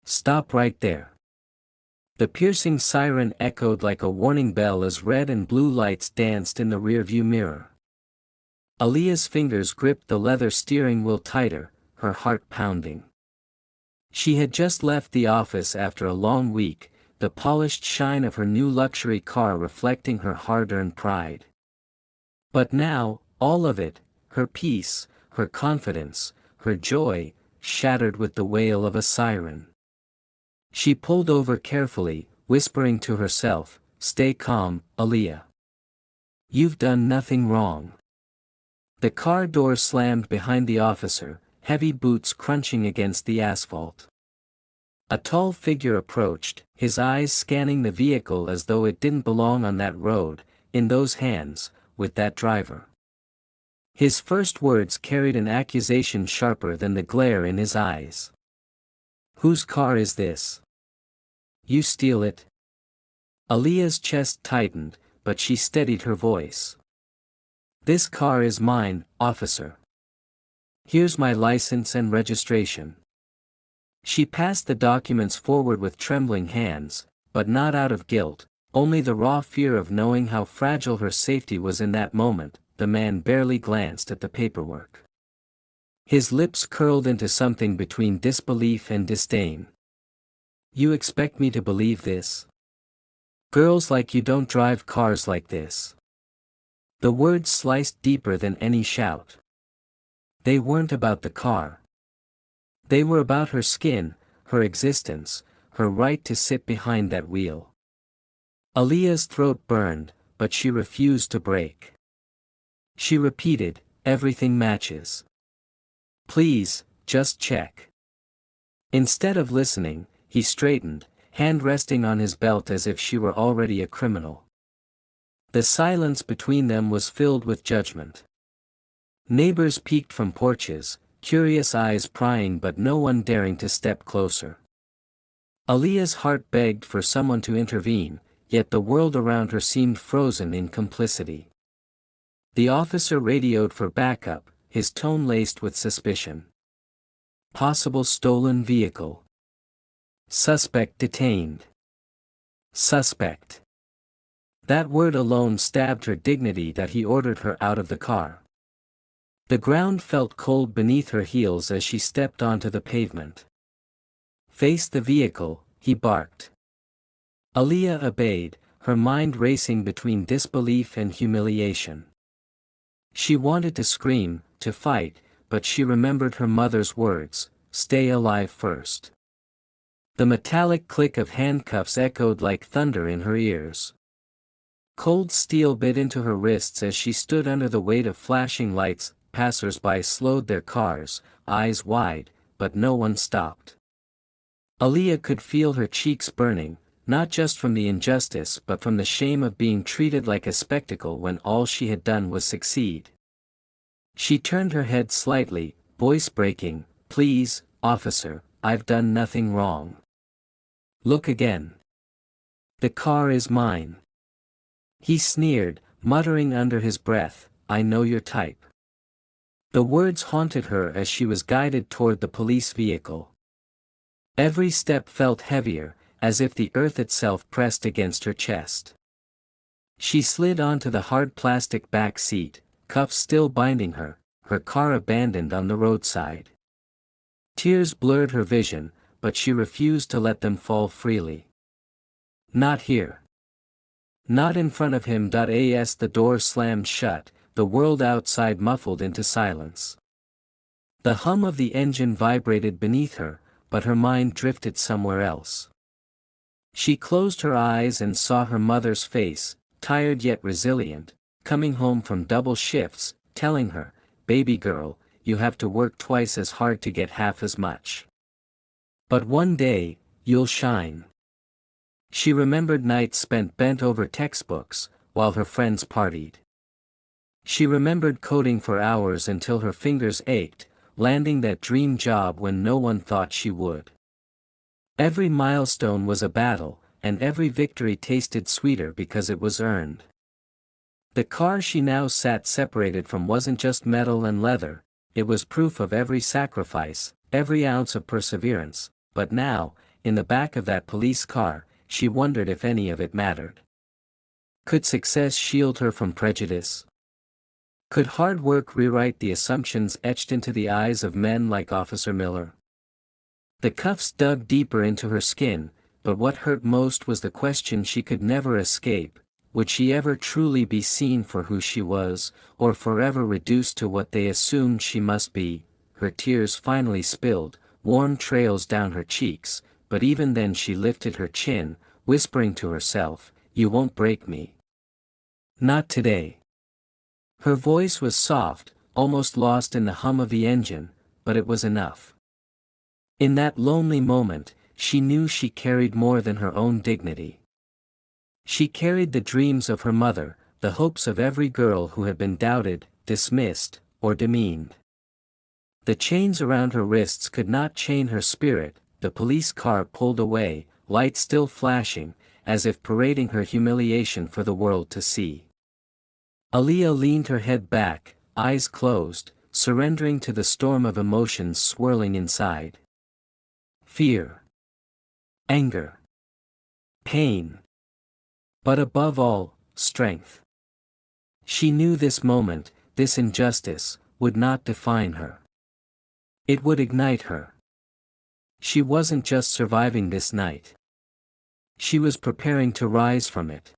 Stop right there. The piercing siren echoed like a warning bell as red and blue lights danced in the rearview mirror. Aaliyah's fingers gripped the leather steering wheel tighter, her heart pounding. She had just left the office after a long week, the polished shine of her new luxury car reflecting her hard-earned pride. But now, all of it, her peace, her confidence, her joy, shattered with the wail of a siren. She pulled over carefully, whispering to herself, "Stay calm, Aaliyah. You've done nothing wrong." The car door slammed behind the officer, heavy boots crunching against the asphalt. A tall figure approached, his eyes scanning the vehicle as though it didn't belong on that road, in those hands, with that driver. His first words carried an accusation sharper than the glare in his eyes. "Whose car is this? You steal it?" Aaliyah's chest tightened, but she steadied her voice. "This car is mine, officer. Here's my license and registration." She passed the documents forward with trembling hands, but not out of guilt, only the raw fear of knowing how fragile her safety was in that moment. The man barely glanced at the paperwork. His lips curled into something between disbelief and disdain. "You expect me to believe this? Girls like you don't drive cars like this." The words sliced deeper than any shout. They weren't about the car. They were about her skin, her existence, her right to sit behind that wheel. Aaliyah's throat burned, but she refused to break. She repeated, "Everything matches. Please, just check." Instead of listening, he straightened, hand resting on his belt as if she were already a criminal. The silence between them was filled with judgment. Neighbors peeked from porches, curious eyes prying but no one daring to step closer. Aaliyah's heart begged for someone to intervene, yet the world around her seemed frozen in complicity. The officer radioed for backup, his tone laced with suspicion. "Possible stolen vehicle. Suspect detained." Suspect. That word alone stabbed her dignity that he ordered her out of the car. The ground felt cold beneath her heels as she stepped onto the pavement. "Face the vehicle," he barked. Aaliyah obeyed, her mind racing between disbelief and humiliation. She wanted to scream, to fight, but she remembered her mother's words, "Stay alive first." The metallic click of handcuffs echoed like thunder in her ears. Cold steel bit into her wrists as she stood under the weight of flashing lights. Passers-by slowed their cars, eyes wide, but no one stopped. Aaliyah could feel her cheeks burning, not just from the injustice but from the shame of being treated like a spectacle when all she had done was succeed. She turned her head slightly, voice breaking, "Please, officer, I've done nothing wrong. Look again. The car is mine." He sneered, muttering under his breath, "I know your type." The words haunted her as she was guided toward the police vehicle. Every step felt heavier, as if the earth itself pressed against her chest. She slid onto the hard plastic back seat, cuffs still binding her, her car abandoned on the roadside. Tears blurred her vision, but she refused to let them fall freely. Not here. Not in front of him. As the door slammed shut, the world outside muffled into silence. The hum of the engine vibrated beneath her, but her mind drifted somewhere else. She closed her eyes and saw her mother's face, tired yet resilient, coming home from double shifts, telling her, "Baby girl, you have to work twice as hard to get half as much. But one day, you'll shine." She remembered nights spent bent over textbooks, while her friends partied. She remembered coding for hours until her fingers ached, landing that dream job when no one thought she would. Every milestone was a battle, and every victory tasted sweeter because it was earned. The car she now sat separated from wasn't just metal and leather, it was proof of every sacrifice, every ounce of perseverance, but now, in the back of that police car, she wondered if any of it mattered. Could success shield her from prejudice? Could hard work rewrite the assumptions etched into the eyes of men like Officer Miller? The cuffs dug deeper into her skin, but what hurt most was the question she could never escape: would she ever truly be seen for who she was, or forever reduced to what they assumed she must be? Her tears finally spilled, warm trails down her cheeks, but even then she lifted her chin, whispering to herself, "You won't break me. Not today." Her voice was soft, almost lost in the hum of the engine, but it was enough. In that lonely moment, she knew she carried more than her own dignity. She carried the dreams of her mother, the hopes of every girl who had been doubted, dismissed, or demeaned. The chains around her wrists could not chain her spirit. The police car pulled away, lights still flashing, as if parading her humiliation for the world to see. Aaliyah leaned her head back, eyes closed, surrendering to the storm of emotions swirling inside. Fear. Anger. Pain. But above all, strength. She knew this moment, this injustice, would not define her. It would ignite her. She wasn't just surviving this night. She was preparing to rise from it.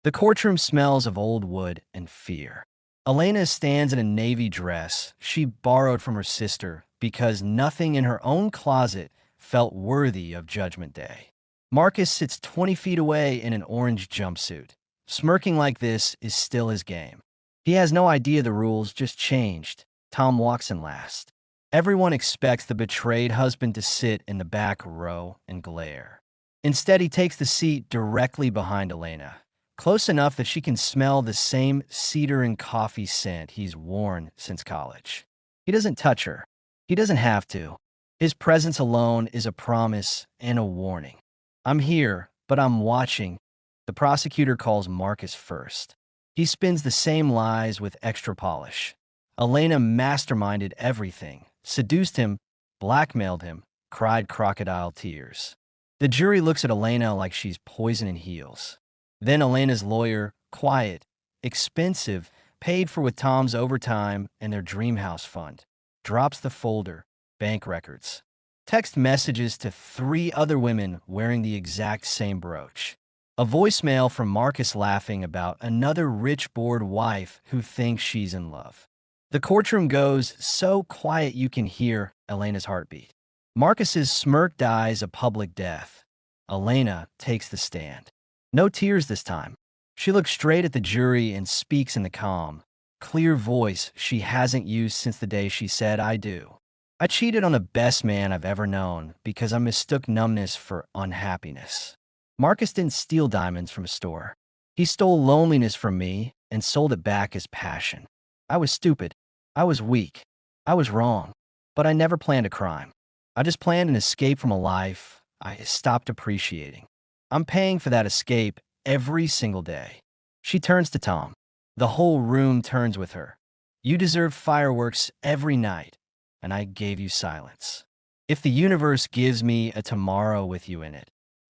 The courtroom smells of old wood and fear. Elena stands in a navy dress she borrowed from her sister because nothing in her own closet felt worthy of Judgment Day. Marcus sits 20 feet away in an orange jumpsuit. Smirking like this is still his game. He has no idea the rules just changed. Tom walks in last. Everyone expects the betrayed husband to sit in the back row and glare. Instead, he takes the seat directly behind Elena, close enough that she can smell the same cedar and coffee scent he's worn since college. He doesn't touch her. He doesn't have to. His presence alone is a promise and a warning. "I'm here, but I'm watching." The prosecutor calls Marcus first. He spins the same lies with extra polish. Elena masterminded everything, seduced him, blackmailed him, cried crocodile tears. The jury looks at Elena like she's poison in heels. Then Elena's lawyer, quiet, expensive, paid for with Tom's overtime and their dream house fund, drops the folder, bank records, text messages to 3 other women wearing the exact same brooch. A voicemail from Marcus laughing about another rich bored wife who thinks she's in love. The courtroom goes so quiet you can hear Elena's heartbeat. Marcus's smirk dies a public death. Elena takes the stand. No tears this time. She looks straight at the jury and speaks in the calm, clear voice she hasn't used since the day she said, "I do. I cheated on the best man I've ever known because I mistook numbness for unhappiness." Marcus didn't steal diamonds from a store. He stole loneliness from me and sold it back as passion. I was stupid. I was weak. I was wrong. But I never planned a crime. I just planned an escape from a life I stopped appreciating. I'm paying for that escape every single day. She turns to Tom. The whole room turns with her. "You deserve fireworks every night, and I gave you silence. If the universe gives me a tomorrow with you in it,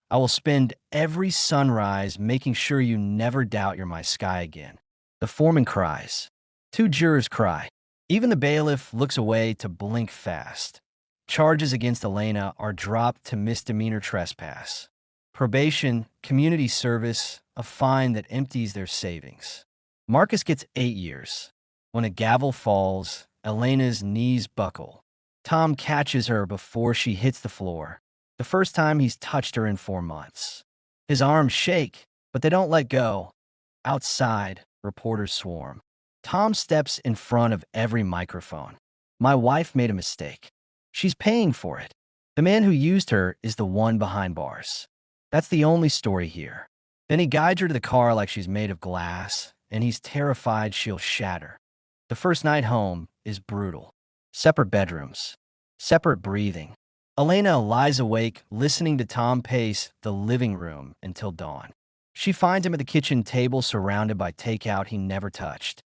I will spend every sunrise making sure you never doubt you're my sky again." The foreman cries. 2 jurors cry. Even the bailiff looks away to blink fast. Charges against Elena are dropped to misdemeanor trespass. Probation, community service, a fine that empties their savings. Marcus gets 8 years. When a gavel falls, Elena's knees buckle. Tom catches her before she hits the floor. The first time he's touched her in 4 months. His arms shake, but they don't let go. Outside, reporters swarm. Tom steps in front of every microphone. "My wife made a mistake. She's paying for it. The man who used her is the one behind bars. That's the only story here." Then he guides her to the car like she's made of glass, and he's terrified she'll shatter. The first night home is brutal. Separate bedrooms, separate breathing, Elena lies awake, listening to Tom pace the living room until dawn. She finds him at the kitchen table surrounded by takeout he never touched.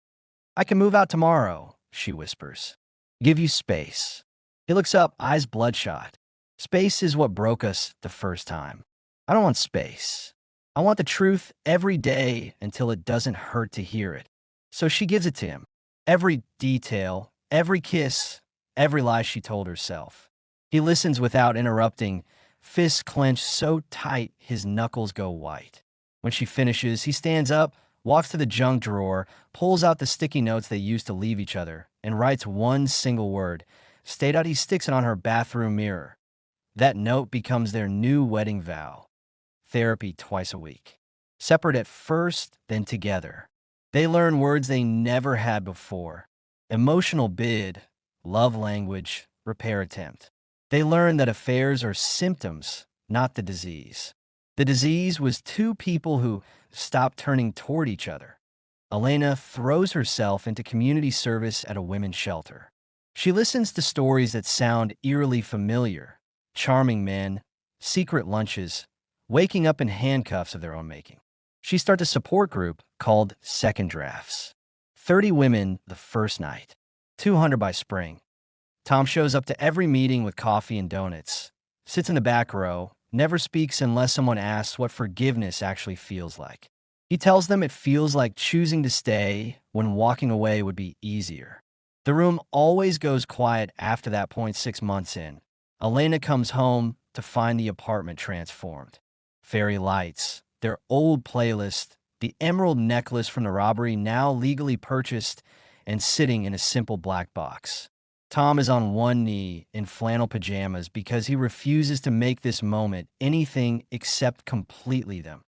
"I can move out tomorrow," she whispers. "Give you space." He looks up, eyes bloodshot. "Space is what broke us the first time. I don't want space. I want the truth every day until it doesn't hurt to hear it." So she gives it to him. Every detail, every kiss, every lie she told herself. He listens without interrupting, fists clenched so tight his knuckles go white. When she finishes, he stands up, walks to the junk drawer, pulls out the sticky notes they used to leave each other, and writes one single word. Stayed out, he sticks it on her bathroom mirror. That note becomes their new wedding vow. Therapy twice a week. Separate at first, then together. They learn words they never had before. Emotional bid, love language, repair attempt. They learn that affairs are symptoms, not the disease. The disease was two people who stopped turning toward each other. Elena throws herself into community service at a women's shelter. She listens to stories that sound eerily familiar. Charming men, secret lunches, waking up in handcuffs of their own making. She starts a support group called Second Drafts. 30 women the first night, 200 by spring. Tom shows up to every meeting with coffee and donuts, sits in the back row, never speaks unless someone asks what forgiveness actually feels like. He tells them it feels like choosing to stay when walking away would be easier. The room always goes quiet after that point 6 months in. Elena comes home to find the apartment transformed. Fairy lights, their old playlist, the emerald necklace from the robbery now legally purchased and sitting in a simple black box. Tom is on one knee in flannel pajamas because he refuses to make this moment anything except completely them.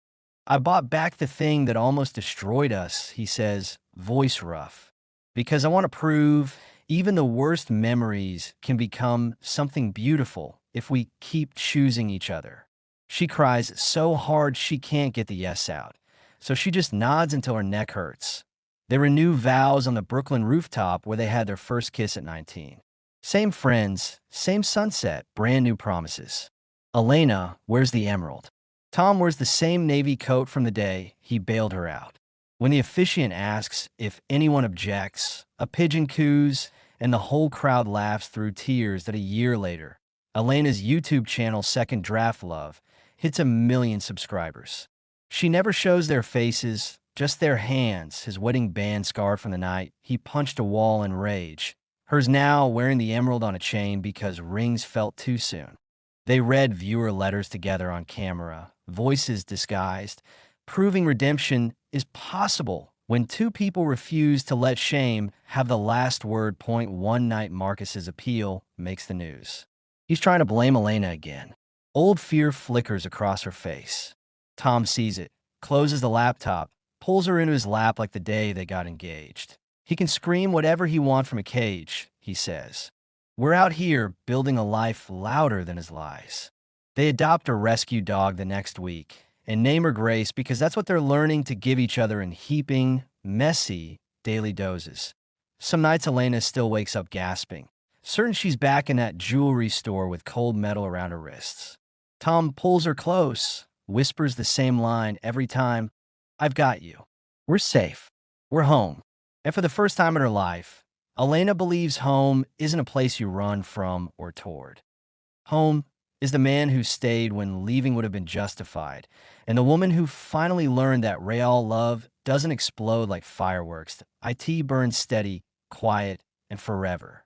"I bought back the thing that almost destroyed us," he says, voice rough, "because I want to prove even the worst memories can become something beautiful if we keep choosing each other." She cries so hard she can't get the yes out, so she just nods until her neck hurts. They renew vows on the Brooklyn rooftop where they had their first kiss at 19. Same friends, same sunset, brand new promises. Elena wears the emerald. Tom wears the same navy coat from the day he bailed her out. When the officiant asks if anyone objects, a pigeon coos, and the whole crowd laughs through tears that a year later, Elena's YouTube channel Second Draft Love hits 1 million subscribers. She never shows their faces, just their hands, his wedding band scarred from the night he punched a wall in rage. Hers now wearing the emerald on a chain because rings felt too soon. They read viewer letters together on camera, voices disguised, proving redemption is possible when two people refuse to let shame have the last word. One night Marcus's appeal makes the news. He's trying to blame Elena again. Old fear flickers across her face. Tom sees it, closes the laptop, pulls her into his lap like the day they got engaged. He can scream whatever he wants from a cage, he says. We're out here building a life louder than his lies. They adopt a rescue dog the next week and name her Grace because that's what they're learning to give each other in heaping, messy, daily doses. Some nights Elena still wakes up gasping, certain she's back in that jewelry store with cold metal around her wrists. Tom pulls her close, whispers the same line every time, "I've got you. We're safe. We're home." And for the first time in her life, Elena believes home isn't a place you run from or toward. Home is the man who stayed when leaving would have been justified, and the woman who finally learned that real love doesn't explode like fireworks. It burns steady, quiet, and forever.